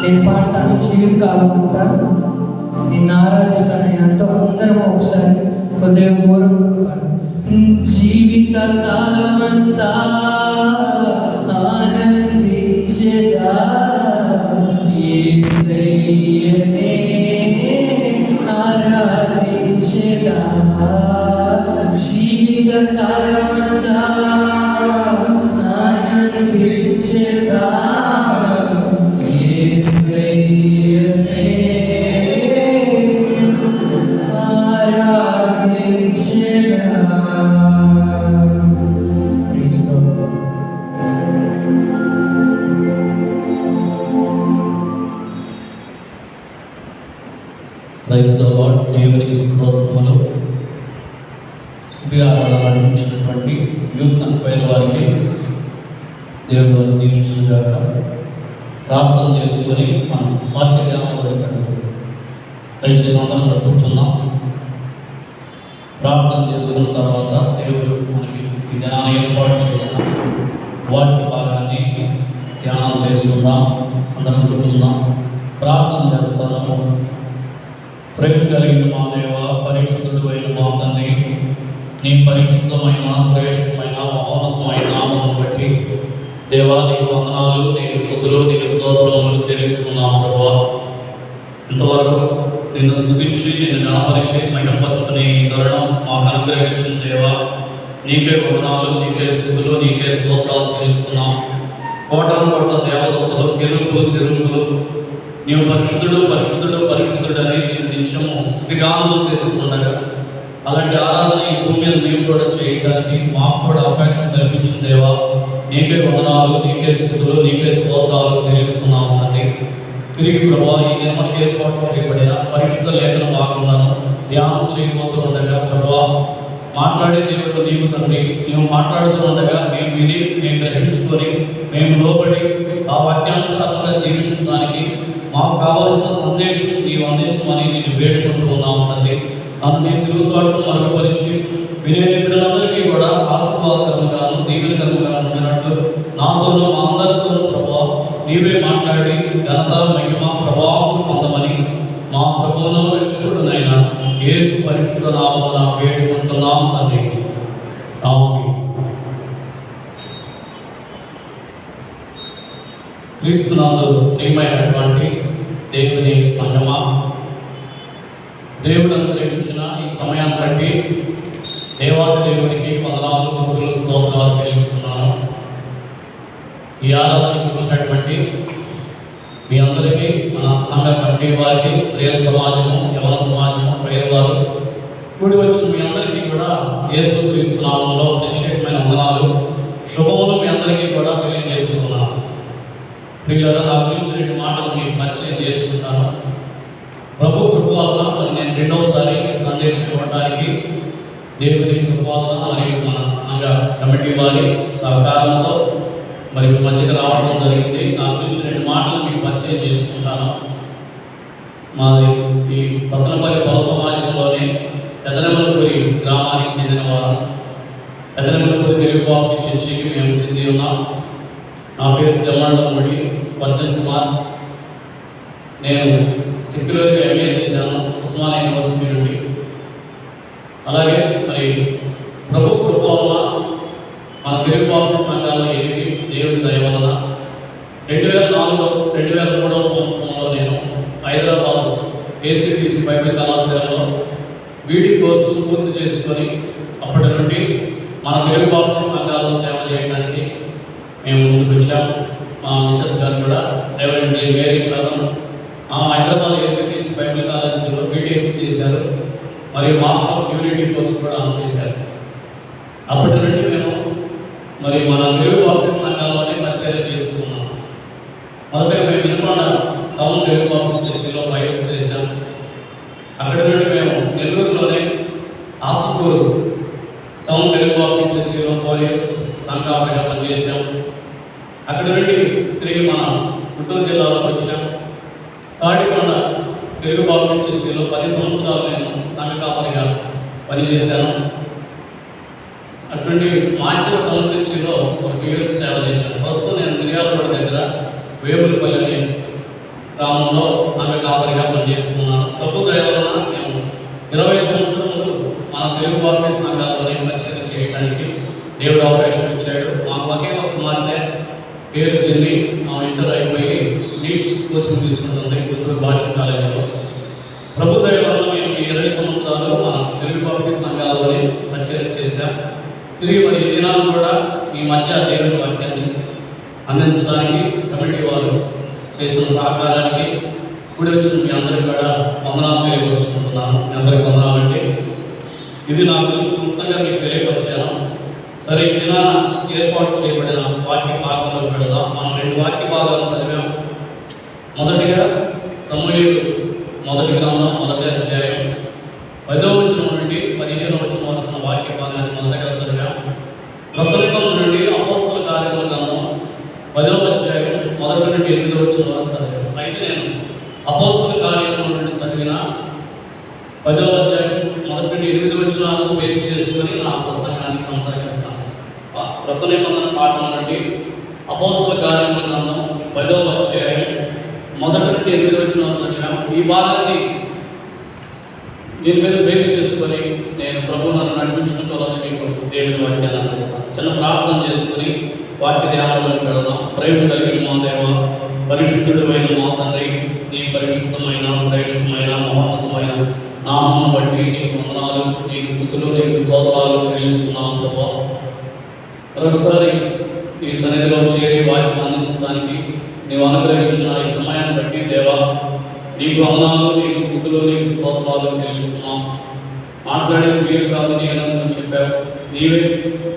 నేను పాడతాను జీవితకాలం అంతా నిన్ను ఆరాధిస్తాను అంటూ అందరం ఒకసారి హృదయపూర్వకంగా పాడతాం. జీవితకాలమంతా ఆనందించెదా యేసయ్యనే ఆరాధించెదా జీవితకాలమంతా ఆనందించెదా ప్రైజ్ ద లార్డ్. దేవునికి స్తోత్రములు. స్తుతి ఆరాధన నడిపించినటువంటి యూత్ అనిపోయిన వారికి దేవుడు వారు దీవించుగాక. ప్రార్థన చేసుకొని మనం వాక్య ధ్యానంలో పెడతాం. దయచేసి అందరం కూర్చున్నాం. ప్రార్థన చేసుకున్న తర్వాత దేవుడు మనకి ఈ దినాన్ని ఏర్పాటు చేసిన వాక్య భాగాన్ని ధ్యానం చేసుకుందాం. అందరం కూర్చున్నాం. ప్రార్థన చేస్తాము. ప్రేమ కలిగిన మా దేవ, పరిశుద్ధుడు అయిన మా తండ్రి, నీ పరిశుద్ధమైన శ్రేష్టమైన మహోన్నతమైన నామమును బట్టి దేవా నీకు వందనాలు, నీకు స్తుతులు, నీకు స్తోత్రములు చెల్లిస్తున్నాము ప్రభువా. ఇంతవరకు నిన్ను స్తుతించి నిన్ను గణపరిచి మహిమపరచుకునే ఈ తరుణం మాకు అనుగ్రహించిన దేవా, నీకే వందనాలు, నీకే స్తుతులు, నీకే స్తోత్రాలు చెల్లిస్తున్నాం. కోటల కోట్ల దేవదూతలు, కెరూబులు, చెరువులు నీవు పరిశుద్ధుడు పరిశుద్ధుడు పరిశుద్ధుడని నిత్యము స్తుతిగానములు చేస్తుండగా అలాంటి ఆరాధన ఈ భూమి మీద మేము కూడా చేయడానికి మాకు కూడా అవకాశం కల్పించిన దేవా, నీకే వందనాలు, నీకే స్తుతులు, నీకే స్తోత్రాలు చెల్లిస్తున్నాము తండ్రి. తిరిగి ప్రభా ఈ దిన మనకి ఏర్పాటు చేయబడిన పరిశుద్ధ లేఖన భాగంలో ధ్యానం చేయబోతూ ఉండగా ప్రభా మాట్లాడే దేవుడు నీవు తండ్రి. నీవు మాట్లాడుతూ ఉండగా మేము విని, మేము గ్రహించుకొని, మేము లోబడి ఆ వాక్యానుసారంగా జీవించడానికి మాకు కావలసిన సందేశం నీవు అందించమని నేను వేడుకుంటూ ఉన్నాము తండ్రి. నన్ను నీ సిలువసాటును మరుగుపరిచి వినే బిడ్డలందరికీ కూడా ఆశీర్వాదకరంగాను దీవెనకరంగాను ఉండినట్లు నాతోనూ మా అందరితోనూ ప్రభావ నీవే మాట్లాడి ఘనత, మహిమ, ప్రభావం పొందమని మా ప్రభువును రక్షకుడునైన యేసు పరిశుద్ధ నామమున వేడుకుంటున్నాం తండ్రి. ఆమేన్. క్రీస్తునందు ప్రియమైనటువంటి దేవుని సంగమా, దేవుడు అనుగ్రహించిన ఈ సమయాన్ని బట్టి దేవాది దేవునికి వందనాలు, స్తుతులు, స్తోత్రాలు చెల్లిస్తున్నాను. ఈ ఆరాధనకు వచ్చినటువంటి మీ అందరికీ, మన సంఘ కమిటీ వారికి, స్త్రీల సమాజము, యవన సమాజము, పేదవారు కూడి వచ్చిన మీ అందరికీ కూడా యేసుక్రీస్తు నామములో ప్రత్యేకమైన వందనాలు, శుభములు మీ అందరికీ కూడా తెలియజేస్తున్నాను. ప్రియులారా, నా గురించి 2 మాటలు మీకు పరిచయం చేసుకుంటాను. ప్రభు కృప వలన మరి నేను 2వసారి సందేశం ఇవ్వడానికి దేవుని కృప వలన మరియు మన సంఘ కమిటీ వారి సహకారంతో మరి మీ మధ్యకి రావడం జరిగింది. నా గురించి 2 మాటలు మీకు పరిచయం చేసుకుంటాను. మాది ఈ సత్తనపల్లి పౌర సమాజంలోని పెదనెమలపూరి గ్రామానికి చెందిన వారు. పెదనెమలపూరి తెలుగు బాప్టిస్ట్ చర్చికి మేము చెంది ఉన్నాం. నా పేరు జమ్మండముడి స్పర్జన్ కుమార్. నేను సెక్యులర్గా ఎంఏ చేశాను ఉస్మానియా యూనివర్సిటీ నుండి. అలాగే మరి ప్రభు కృప వలన మన తెలుగు బాప్టిస్ట్ సంఘాల్లో ఎదిగి దేవుని దయ వలన 2003వ సంవత్సరంలో నేను హైదరాబాద్ ఏసీటీసీ బైబిల్ కళాశాలలో బీడీ కోర్సు పూర్తి చేసుకొని అప్పటి నుండి మన తెలుగు బాప్టిస్ట్ సంఘాల్లో సేవ చేయడానికి మేము ముందుకు వచ్చాము. మా మిస్సెస్ గారు కూడా రెవరెండ్ జే మేరీ శాతం హైదరాబాద్ ఏసీటీసీ బైబిల్ కాలేజీలో బీటెక్ చేశారు. మరియు మాస్టర్ ఆఫ్ యూనిటీ కోర్సు కూడా చేశారు. అప్పటి నుండి మేము మరి మన తెలుగు బాప్టిస్ట్ సంఘాల్లోనే పరిచయం చేస్తున్నాం. మొదటగా మేము వినుకొండ టౌన్ తెలుగు బాప్టిస్ట్ చర్చిలో 5 years చేశాం. అక్కడి నుండి మేము నెల్లూరులోనే ఆత్మకూరు టౌన్ తెలుగు బాప్టిస్ట్ చర్చిలో 4 years సంఘాపరిగా పనిచేశాం. అక్కడి నుండి తిరిగి మన గుంటూరు జిల్లాలోకి వచ్చాం. తాడికొండ తెలుగు బాప్టిస్ట్ చర్చిలో 10 సంవత్సరాలు నేను సంఘ కాపరిగా పనిచేశాను. అటువంటి మాచర్ల టౌన్ చర్చిలో 1 years సేవ చేశాను. ప్రస్తుతం నేను మిర్యాలగూడ దగ్గర వేములపల్లి అనే గ్రామంలో సంఘ కాపరిగా పనిచేస్తున్నాను. ప్రభు దయ వలన మేము 20 సంవత్సరములు మన తెలుగు బాప్టిస్ట్ సంఘాల్లోనే పరిచయం చేయడానికి దేవుడు అవకాశం ఇచ్చాడు. మాకు ఒకే ఒక కుమార్తె, పేరు జెన్నీ. ఇంటర్ అయిపోయి నీట్ కోచింగ్ తీసుకుంటుంది గుంటూరు భాష కాలేజీలో. ప్రభు దయ వలన మేము 20 సంవత్సరాలు మన తెలుగు బాప్టిస్ట్ సంఘాల్లోనే పరిచయం చేశాం. తిరిగి మరి ఈ దినాలు కూడా మీ మధ్య దేవుని వాక్యాన్ని అందించడానికి కమిటీ వారు చేసిన సహకారానికి కూడి వచ్చిన మీ అందరికీ కూడా వందనాలు తెలియపరుచుకుంటున్నాను. మీ అందరికీ వందనాలండి. ఇది నా గురించి క్లుప్తంగా మీకు తెలియపరిచాను. సరే, ఈ దినాన ఏర్పాటు చేయబడిన వాక్య భాగంలోకి వెళదాం. మనం 2 వాక్య భాగాలు చదివాం. మొదటిగా సమూయేలు మొదటి గ్రంథం 1వ అధ్యాయం 10వ వచనం నుండి 15వ వచనం వరకు ఉన్న వాక్య భాగాన్ని మొదటగా చదివాం. కొత్త నిబంధన నుండి అపోస్తల కార్యముల గ్రంథం 10వ అధ్యాయం 1 నుండి 8వ వచనం వరకు చదివాం. అయితే నేను అపోస్తల కార్యముల నుండి చదివిన 10వ అధ్యాయం 1 నుండి 8 వచనాలను బేస్ చేసుకొని నా ప్రసంగాన్ని కొనసాగిస్తాను. కొత్త నిబంధన పాఠం నుండి అపోస్తల కార్యముల గ్రంథం 10వ అధ్యాయం 1 నుండి 8 వచనాలు చదివాము. ఈ భాగాన్ని దీని మీద బేస్ చేసుకొని నేను ప్రభు నన్ను నడిపించుకుంటూ మీకు దేవుని వాక్యాన్ని అందిస్తాను. చిన్న ప్రార్థన చేసుకుని వాక్య ధ్యానంలోకి వెళదాం. ప్రేమ కలిగిన మా దేవ, పరిశుద్ధుడమైన మా తండ్రి, నీ పరిశుద్ధమైన, శ్రేష్టమైన, మహోన్నతమైన నామమును బట్టి నీకు వందనాలు, నీకు స్తుతులు, నీకు స్తోత్రాలు చెల్లిస్తున్నాం ప్రభా. మరొకసారి ఈ సన్నిధిలో చేరి వాక్యం అందించడానికి నీవు అనుగ్రహించిన ఈ సమయాన్ని బట్టి దేవా నీకు వందనాలు, నీకు స్తుతులు, నీకు స్తోత్రాలు చెల్లిస్తున్నాం. మాట్లాడేది మీరు కాదు, నేను చెప్పావు. నీవే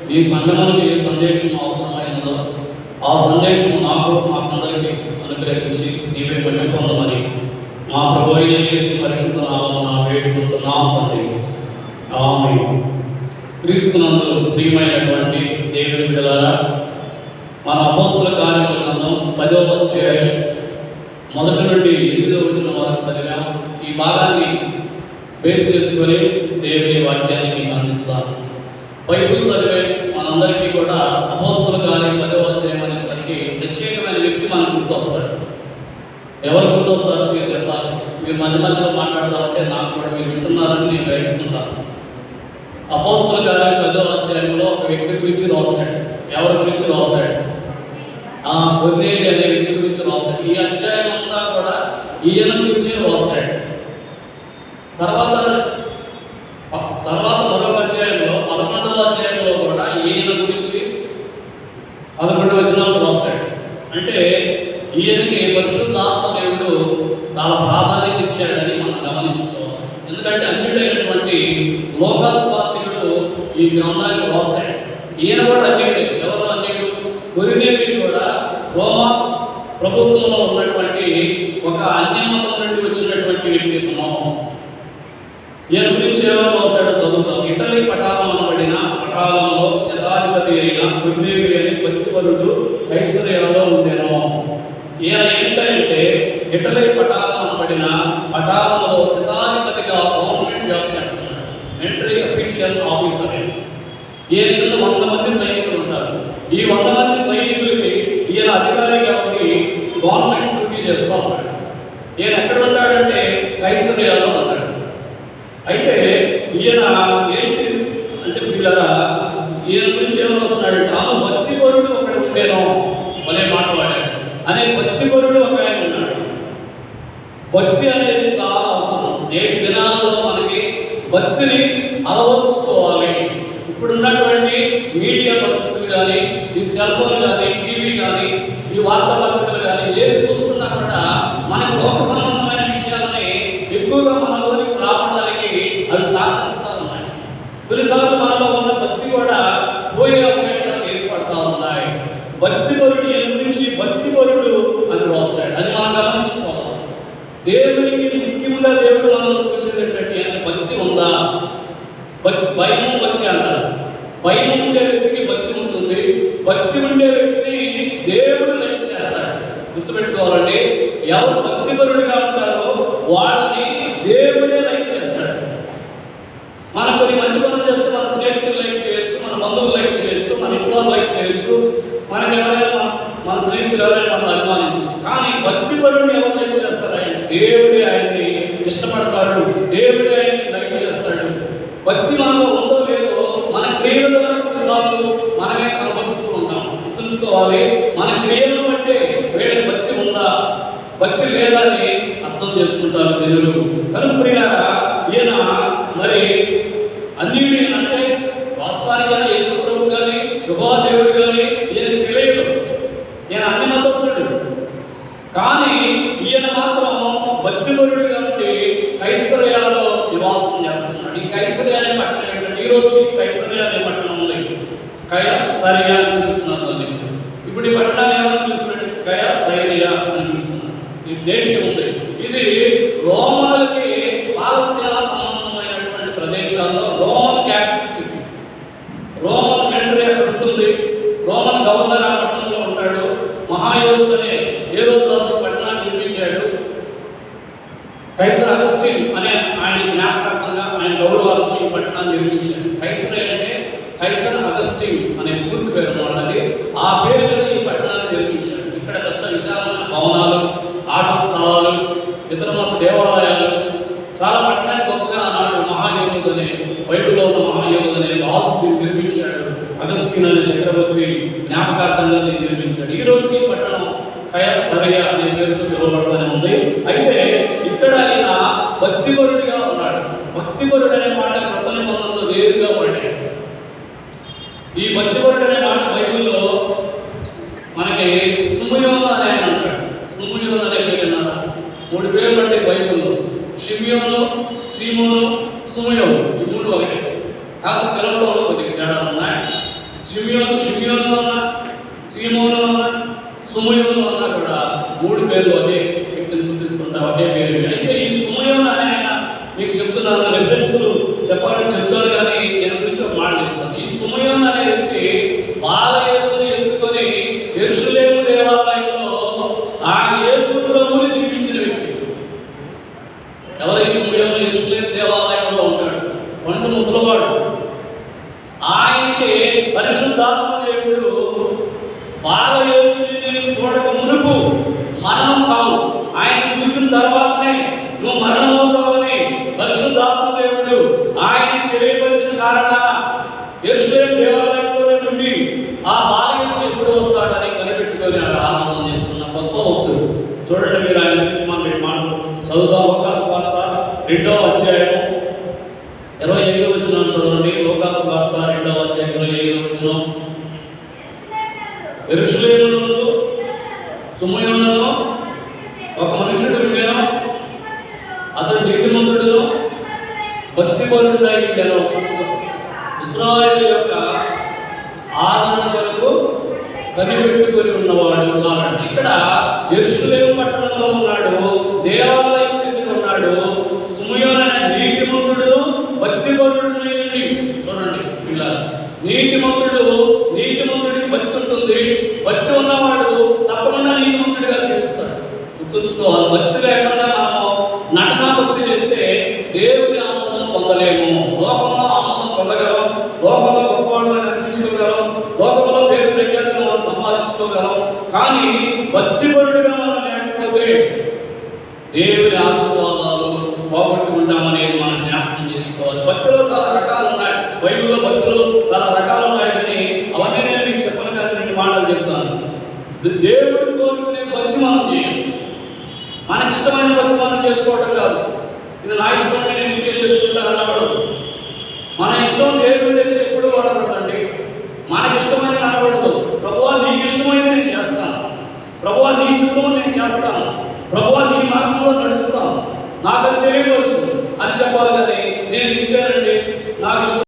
నీ సంఘములకు ఏ సందేశం అవసరమైనదో ఆ సందేశం నాకు మాకందరికీ అనుగ్రహించి నీవే మహిమ పొందమని మా ప్రభు అయిన యేసు పరిశుద్ధ నామమున వేడుకుంటున్నాం తండ్రి. ఆమేన్. క్రీస్తునందు ప్రియమైనటువంటి దేవుని బిడ్డలారా, మన అపోస్తుల కార్యముల గ్రంథం 10వ అధ్యాయం 1 నుండి 8వ వచనం వరకు చదివాం. ఈ భాగాన్ని బేస్ చేసుకొని దేవుని వాక్యాన్ని మీకు అందిస్తాను. బైబిల్ చదివే మనందరికీ కూడా అపోస్తుల కార్యం 10వ అధ్యాయం అనేసరికి ప్రత్యేకమైన వ్యక్తి మనకు గుర్తొస్తాడు. ఎవరు గుర్తొస్తారో మీరు చెప్పాలి. మీరు మధ్య మధ్యలో మాట్లాడదామంటే నాకు కూడా మీరు వింటున్నారని నేను గ్రహిస్తున్నాను. అపోస్తుల కార్యం 10వ అధ్యాయంలో ఒక వ్యక్తి గురించి రాశాడు. ఎవరి గురించి రాశాడు? కొర్నేలి అనే వ్యక్తి గురించి రాశాడు. ఈ అధ్యాయం అంతా కూడా ఈయన గురించి రాశాడు. తర్వాత మరొక అధ్యాయంలో 11వ అధ్యాయంలో కూడా ఈయన గురించి 11 వచనాలు రాశాడు. అంటే ఈయనకి పరిశుద్ధాత్మ దేవుడు చాలా ప్రాధాన్యత ఇచ్చాడని మనం గమనించుకోవాలి. ఎందుకంటే అన్యుడైనటువంటి లోకస్వార్థికుడు ఈ గ్రంథాన్ని రాశాడు. ఈయన కూడా అన్యుడు. ఎవరు అన్యుడు? కొర్నేలి కూడా రోమా ప్రభుత్వంలో ఉన్నటువంటి ఒక అన్యమతం నుండి వచ్చినటువంటి వ్యక్తిత్వం. ఈయన గురించి ఎవరు రాశాడో చదువుతాం. ఇటలీ పటాలం అనబడిన పటాలంలో శతాధిపతి అయిన కొర్నేలి అనే భక్తిపరుడు కైసరయాలో ఉండెను. ఈయన ఏంటంటే ఇటలీ పటాలం అనబడిన పటాలంలో శతాధిపతిగా గవర్నమెంట్ జాబ్ చేస్తున్నాడు. Military official officer. ఈయన కింద 100 మంది సైనికులు ఉంటారు. ఈ 100 మంది సైనికులకి ఈయన అధికారిగా ఉండి గవర్నమెంట్ డ్యూటీ చేస్తూ ఉంటాడు. ఈయన ఎక్కడ ఉంటాడంటే కైసరయాలో ఉంటాడు. అయితే ఈయన ఏంటి అంటే పిల్లరా, ఈయన గురించి ఏమో వస్తున్నాడంటే భక్తిపరుడు ఒకడు ఉండేనో అనే మాట్లాడాడు. అనే భక్తిపరుడు ఒక ఆయన ఉన్నాడు. భక్తి అనేది చాలా అవసరం. నేటి దినాల్లో మనకి భక్తిని అలవర్చుకోవాలి. ఇప్పుడున్నటువంటి మీడియా పరిస్థితులు కానీ, ఈ సెల్ ఫోన్ కానీ, టీవీ కానీ, ఈ వార్తాపత్రికలు కానీ ఏది చూస్తున్నా కూడా మనకి లోక సంబంధమైన విషయాలని ఎక్కువగా మనలోనికి రావడానికి అవి సహకరిస్తూ ఉన్నాయి. కొన్నిసార్లు మనలో ఉన్న భక్తి కూడా పోయే అవకాశాలు ఏర్పడతా ఉన్నాయి. భక్తిపరుడు ఈయన గురించి భక్తిపరుడు అని రాస్తాడు. అది మనం గమనించుకోవాలి. దేవునికి ముఖ్యంగా దేవుడు మనలో చూసేది ఏంటంటే ఈయనకి భక్తి ఉందా? భయము భక్తి అంటారు. భయం ఉండే వ్యక్తికి భక్తి ఉంటుంది. భక్తి ఉండే వ్యక్తిని దేవుడు లైక్ చేస్తాడు. గుర్తుపెట్టుకోవాలండి. ఎవరు భక్తిపరుడిగా ఉంటారో వాళ్ళని దేవుడే లైక్ చేస్తాడు. మనం కొన్ని మంచి పనులు చేస్తే మన స్నేహితులు లైక్ చేయొచ్చు, మన బంధువులు లైక్ చేయొచ్చు, మన ఇంటి వాళ్ళు లైక్ చేయొచ్చు, మనకి ఎవరైనా మన స్నేహితులు ఎవరైనా మనం అభిమానించవచ్చు. కానీ భక్తిపరుడిని ఎవరు లైక్ చేస్తారు? ఆయన దేవుడే ఆయన్ని ఇష్టపడతాడు. దేవుడే ఆయన్ని లైక్ చేస్తాడు. భక్తి మనలో ఉందో లేదో మన క్రియల ద్వారా కొన్నిసార్లు మనమే కనబరుస్తూ ఉంటాం. గుర్తుంచుకోవాలి. మన క్రియలను బట్టే వీళ్ళకి భక్తి ఉందా, భక్తి లేదా అని అర్థం చేసుకుంటారు జనులు. కనుక ప్రియులారా, ఈయన మరి అన్యుడు అంటే వాస్తవానికి యేసు ప్రభు కానీ యెహోవా దేవుడు కానీ ఈయనకు తెలియదు. ఈయన అన్ని మతస్థుడు. కానీ ఈయన మాత్రం భక్తిపరుడుగా ఉండి కైసరయాలో నివాసం చేస్తున్నాడు. ఈ కైసరయ అనే పట్టణం ఏంటంటే ఈ రోజుకి కైసరయ అనే పట్టణం ఉంది. సరియా అని పిలుస్తున్నారు. ఇప్పుడు ఈ పట్టణాన్ని ఏమని పిలుస్తున్నాడు? సైరియా అని పిలుస్తున్నారు. నేటికి ఉంది. ఇది రోమన్లకి పాలస్తీనా సంబంధమైనటువంటి ప్రదేశాల్లో Roman capital city. Roman military అక్కడ ఉంటుంది. రోమన్ గవర్నర్ ఆ పట్టణంలో ఉంటాడు. మహాయోధుడు అనే ఏ రోజు రాజు పట్టణాన్ని నిర్మించాడు. కైసర్ అగస్టిన్ అనే ఆయన జ్ఞాపకార్థంగా, ఆయన గౌరవార్థం ఈ పట్టణాన్ని నిర్మించాడు. కైసర్ అంటే కైసర్ అగస్టిన్ అనే పూర్తి పేరు మాట్లాడి ఆ పేరు మీద ఈ పట్టణాన్ని నిర్మించాడు. ఇక్కడ పెద్ద విశాలమైన భవనాలు, ఆటల స్థలాలు, ఇతర మత దేవాలయాలు, చాలా పట్టణాన్ని గొప్పగా ఆనాడు మహాయోధుడు అనే బైబిల్లో ఉన్న మహాయోధుడు అనే రాజు దీన్ని నిర్మించాడు. అగస్టిన్ అనే చక్రవర్తి జ్ఞాపకార్థంగా దీన్ని నిర్మించాడు. ఈ రోజుకి ఈ పట్టణం సరియా అనే పేరుతో పిలువబడుతూనే ఉంది. అయితే ఇక్కడ ఆయన భక్తిపరుడిగా ఉన్నాడు. భక్తిపరుడు అనే మాట కొత్త నిబంధనలో వేరుగా వాడాడు. ఈ భక్తిపరుడు అనే మాట బైబిల్లో మనకి సుమయోను అనే ఆయన అంటాడు. సుమయోను అనే పేరు అన్నారా? 3 పేర్లు ఉంటాయి బైబిల్లో. షిమియోను, సీమోను, సుమయోను. ఈ 3 ఒకటే. కాకపోతే పిల్లల్లో కొద్దిగా తేడాలు ఉన్నాయి. షిమియోను అన్న, సీమోను అన్న, సుమయోను అన్న కూడా 3 పేర్లు ఒకే వ్యక్తిని చూపిస్తుంటారు. ఒకే పేరు. అయితే ఈ సుమయోను అనే ఆయన మీకు చెప్తున్నాను, రెఫరెన్స్లు చెప్పాలంటే చెప్తారు. కానీ నేను గురించి ఒక మాట వ్యక్తి బాలయేసుని ఎత్తుకొని యెరూషలేము దేవాలయంలో ఆ యేసు ప్రభువుని దీపించిన వ్యక్తి. ఎవరు ఈ సమయంలో యెరూషలేము దేవాలయంలో ఉంటాడు? పండు ముసలివాడు. ఆయనకి పరిశుద్ధాత్మ దేవుడు బాలయేసుని నేను చూడక మునుపు మరణం కావు, ఆయన చూసిన తర్వాతనే నువ్వు మరణం అవుతావని పరిశుద్ధాత్మ దేవుడు ఆయనకి తెలియపరిచిన కారణాన యెరూషలేము దేవాలయంలోనే నుండి ఆ బాలయేసు ఎప్పుడు వస్తాడని కనిపెట్టుకొని ఆనందం చేస్తున్న గొప్ప భక్తుడు. చూడండి, మీరు ఆయన గురించి మనం రెండు మాటలు చదువుతాం. లూకాసు వార్త 2వ అధ్యాయం 25వ వచనం చదవండి. లూకాసు వార్త 2వ అధ్యాయం 25వ వచనం. యెరూషలేమునందు సుమయోనులో ఒక మనుషుడు ఉండెను, అతడు నీతిమంతుడు భక్తిపరుడై ఉండెను, ఇశ్రాయేలు యొక్క ఆదరణ కొరకు కనిపెట్టుకొని ఉన్నవాడు. చాలండి, ఇక్కడ యెరూషలేము పట్టణంలో ఉన్నాడు, దేవాలయం దగ్గర ఉన్నాడు. సుమయోను అనే నీతిమంతుడు భక్తిపరుడై ఉండి, చూడండి పిల్లలు, నీతిమంతుడికి భక్తి ఉంటుంది. భక్తి ఉన్నవాడు తప్పకుండా నీతిమంతుడిగా చేస్తాడు. గుర్తుంచుకోవాలి, భక్తి లేకుండా మనము నటనా భక్తి చేస్తే దేవుని ఆమోదం పొందలేము. లోకంలో ఆమోదం పొందగలం, లోకంలో గొప్పవాడు అని అనిపించుకోగలం, లోకంలో పేరు ప్రఖ్యాతులు మనం సంపాదించుకోగలం. కానీ భక్తిపరుడిగా మనం లేకపోతే దేవుని ఆశీర్వాదాలు పోగొట్టుకుంటామనేది మనం జ్ఞాపకం చేసుకోవాలి. భక్తిలో చాలా రకాలు ఉన్నాయి, బైబిల్లో భక్తులు చాలా రకాలు ఉన్నాయి, కానీ అవన్నీ నేను మీకు చెప్పను. కానీ 2 మాటలు చెప్తాను. దేవుడు కోరుకునే భక్తి మనం చేయాలి. మనకి ఇష్టమైన భక్తి మనం చేసుకోవటం కాదు. ఇది నా ఇష్టం, నేను ఇంకేం చేసుకుంటాను అనబడదు. మన ఇష్టం దేవుడి దగ్గర ఎప్పుడు వాడబడదండి. మనకి ఇష్టమైన అనబడదు. ప్రభువా నీకు ఇష్టమైనది నేను చేస్తాను, ప్రభువా నీ చిత్తం నేను చేస్తాను, ప్రభువా నీ మార్గంలో నడుస్తాను, నాకు అది తెలియవచ్చు అని చెప్పాలి. కానీ నేను ఇంకేనండి, నాకు ఇష్టం